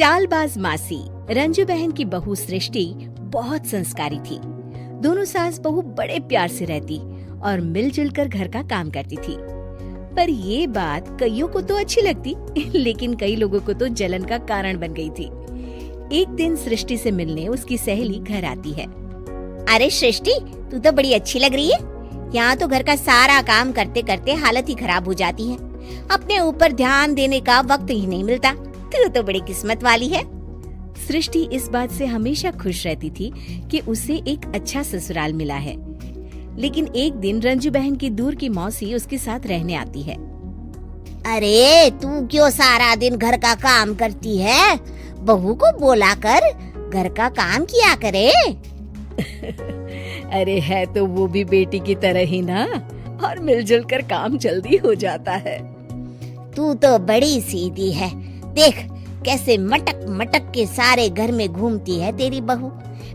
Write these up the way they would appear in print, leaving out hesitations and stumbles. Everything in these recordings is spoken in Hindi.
चालबाज मासी रंजू बहन की बहू सृष्टि बहुत संस्कारी थी। दोनों सास बहू बड़े प्यार से रहती और मिलजुल कर घर का काम करती थी। पर ये बात कईयों को तो अच्छी लगती, लेकिन कई लोगों को तो जलन का कारण बन गई थी। एक दिन सृष्टि से मिलने उसकी सहेली घर आती है। अरे सृष्टि, तू तो बड़ी अच्छी लग रही है। यहाँ तो घर का सारा काम करते करते हालत ही खराब हो जाती है। अपने ऊपर ध्यान देने का वक्त ही नहीं मिलता। तू तो बड़ी किस्मत वाली है। सृष्टि इस बात से हमेशा खुश रहती थी कि उसे एक अच्छा ससुराल मिला है। लेकिन एक दिन रंजू बहन की दूर की मौसी उसके साथ रहने आती है। अरे तू क्यों सारा दिन घर का काम करती है? बहू को बोला कर घर का काम किया करे। अरे है तो वो भी बेटी की तरह ही ना, और मिलजुल कर काम जल्दी हो जाता है। तू तो बड़ी सीधी है। देख कैसे मटक मटक के सारे घर में घूमती है तेरी बहू।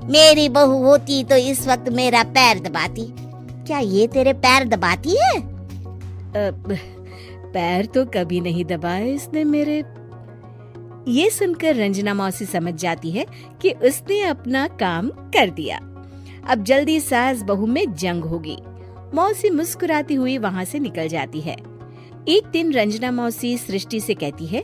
मेरी बहू होती तो इस वक्त मेरा पैर दबाती। क्या ये तेरे पैर दबाती है? पैर तो कभी नहीं दबाए इसने मेरे। ये सुनकर रंजना मौसी समझ जाती है कि उसने अपना काम कर दिया। अब जल्दी सास बहू में जंग होगी। मौसी मुस्कुराती हुई वहाँ से निकल जाती है। एक दिन रंजना मौसी सृष्टि से कहती है,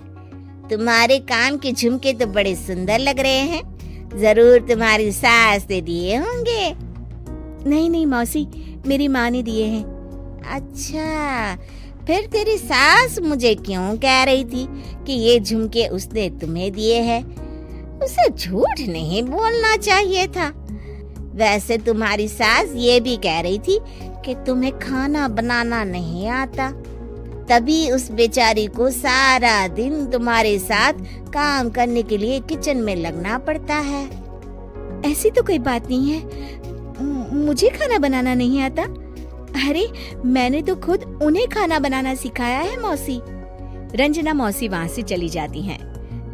तुम्हारे कान के झुमके तो बड़े सुंदर लग रहे हैं। जरूर तुम्हारी सास ने दिए होंगे। नहीं नहीं मौसी, मेरी माँ ने दिए हैं। अच्छा, फिर तेरी सास मुझे क्यों कह रही थी कि ये झुमके उसने तुम्हें दिए हैं? उसे झूठ नहीं बोलना चाहिए था। वैसे तुम्हारी सास ये भी कह रही थी कि तुम्हें खाना बनाना नहीं आता, तभी उस बेचारी को सारा दिन तुम्हारे साथ काम करने के लिए किचन में लगना पड़ता है। ऐसी तो कोई बात नहीं है, मुझे खाना बनाना नहीं आता। अरे मैंने तो खुद उन्हें खाना बनाना सिखाया है मौसी। रंजना मौसी वहाँ से चली जाती हैं।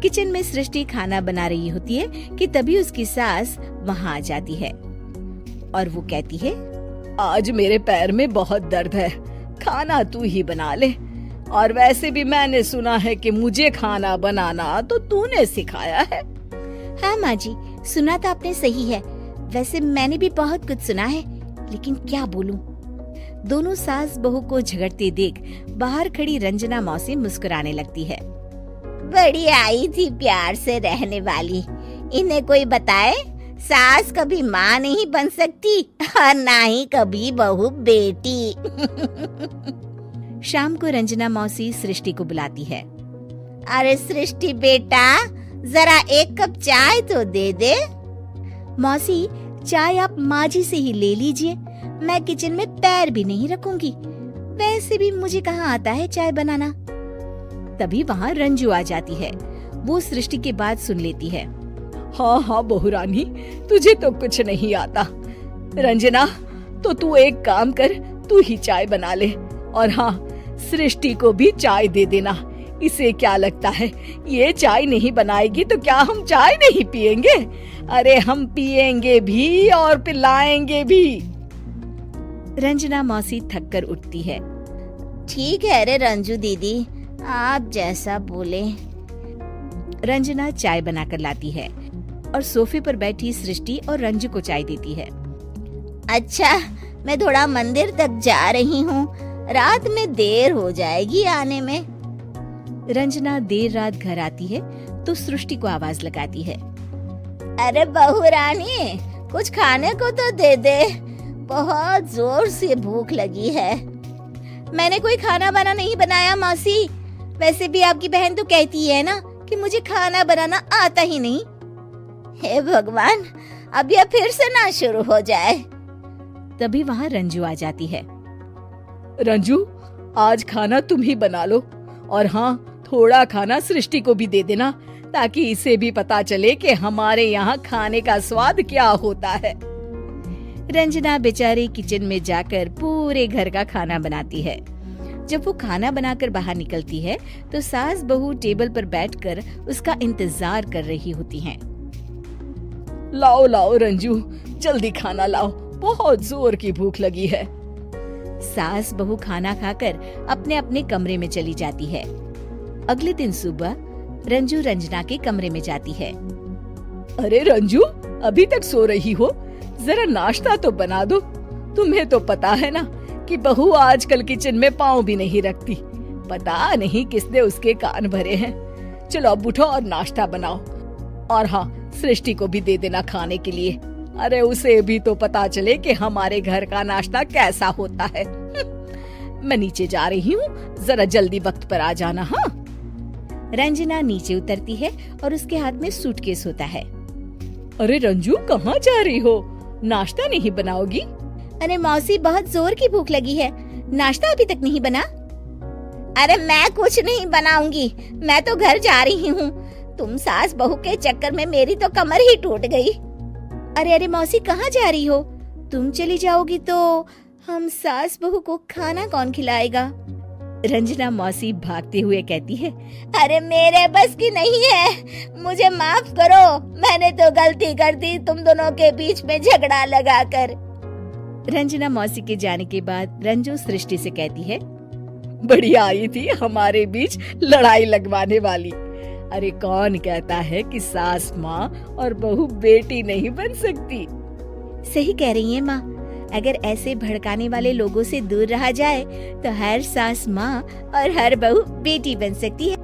किचन में सृष्टि खाना बना रही होती है कि तभी उसकी सास वहाँ आ जाती है और वो कहती है, आज मेरे पैर में बहुत दर्द है, खाना तू ही बना ले। और वैसे भी मैंने सुना है कि मुझे खाना बनाना तो तूने सिखाया है। हाँ माँ जी, सुना तो आपने सही है। वैसे मैंने भी बहुत कुछ सुना है, लेकिन क्या बोलूं। दोनों सास बहू को झगड़ते देख बाहर खड़ी रंजना मौसी मुस्कुराने लगती है। बड़ी आई थी प्यार से रहने वाली। इन्हें कोई बताए सास कभी माँ नहीं बन सकती और ना ही कभी बहू बेटी। शाम को रंजना मौसी सृष्टि को बुलाती है। अरे सृष्टि बेटा, जरा एक कप चाय तो दे दे। मौसी, चाय आप माँ जी से ही ले लीजिए, मैं किचन में पैर भी नहीं रखूंगी। वैसे भी मुझे कहाँ आता है चाय बनाना। तभी वहाँ रंजू आ जाती है। वो सृष्टि की बात सुन लेती है। हाँ हाँ बहू रानी, तुझे तो कुछ नहीं आता। रंजना, तो तू एक काम कर, तू ही चाय बना ले। और हाँ, सृष्टि को भी चाय दे देना। इसे क्या लगता है ये चाय नहीं बनाएगी तो क्या हम चाय नहीं पिएंगे? अरे हम पिएंगे भी और पिलाएंगे भी। रंजना मौसी थक कर उठती है। ठीक है रे रंजू दीदी, आप जैसा बोले। रंजना चाय बनाकर लाती है और सोफे पर बैठी सृष्टि और रंजू को चाय देती है। अच्छा, मैं थोड़ा मंदिर तक जा रही हूँ, रात में देर हो जाएगी आने में। रंजना देर रात घर आती है तो सृष्टि को आवाज लगाती है। अरे बहू रानी, कुछ खाने को तो दे दे, बहुत जोर से भूख लगी है। मैंने कोई खाना बना नहीं बनाया मौसी। वैसे भी आपकी बहन तो कहती है ना कि मुझे खाना बनाना आता ही नहीं। हे भगवान, अब यह फिर से ना शुरू हो जाए। तभी वहाँ रंजू आ जाती है। रंजू, आज खाना तुम ही बना लो, और हाँ, थोड़ा खाना सृष्टि को भी दे देना, ताकि इसे भी पता चले कि हमारे यहाँ खाने का स्वाद क्या होता है। रंजना बेचारी किचन में जाकर पूरे घर का खाना बनाती है। जब वो खाना बनाकर बाहर निकलती है तो सास बहू टेबल पर बैठकर उसका इंतजार कर रही होती हैं। लाओ लाओ रंजू, जल्दी खाना लाओ, बहुत जोर की भूख लगी है। सास बहू खाना खाकर अपने अपने कमरे में चली जाती है। अगले दिन सुबह रंजू रंजना के कमरे में जाती है। अरे रंजू, अभी तक सो रही हो? जरा नाश्ता तो बना दो। तुम्हें तो पता है ना कि बहू आजकल किचन में पाँव भी नहीं रखती। पता नहीं किसने उसके कान भरे हैं। चलो अब उठो और नाश्ता बनाओ। और हाँ, सृष्टि को भी दे देना खाने के लिए। अरे उसे भी तो पता चले कि हमारे घर का नाश्ता कैसा होता है। मैं नीचे जा रही हूँ, जरा जल्दी वक्त पर आ जाना। हाँ। रंजना नीचे उतरती है और उसके हाथ में सूटकेस होता है। अरे रंजू, कहाँ जा रही हो? नाश्ता नहीं बनाओगी? अरे मौसी, बहुत जोर की भूख लगी है, नाश्ता अभी तक नहीं बना। अरे मैं कुछ नहीं बनाऊंगी, मैं तो घर जा रही हूँ। तुम सास बहू के चक्कर में मेरी तो कमर ही टूट गई। अरे अरे मौसी, कहाँ जा रही हो? तुम चली जाओगी तो हम सास बहू को खाना कौन खिलाएगा? रंजना मौसी भागते हुए कहती है। अरे मेरे बस की नहीं है, मुझे माफ करो। मैंने तो गलती कर दी तुम दोनों के बीच में झगड़ा लगाकर। रंजना मौसी के जाने के बाद रंजू सृष्टि से कहती है, बढ़िया आई थी हमारे बीच लड़ाई लगवाने वाली। अरे कौन कहता है कि सास माँ और बहू बेटी नहीं बन सकती? सही कह रही है माँ। अगर ऐसे भड़काने वाले लोगों से दूर रहा जाए तो हर सास माँ और हर बहू बेटी बन सकती है।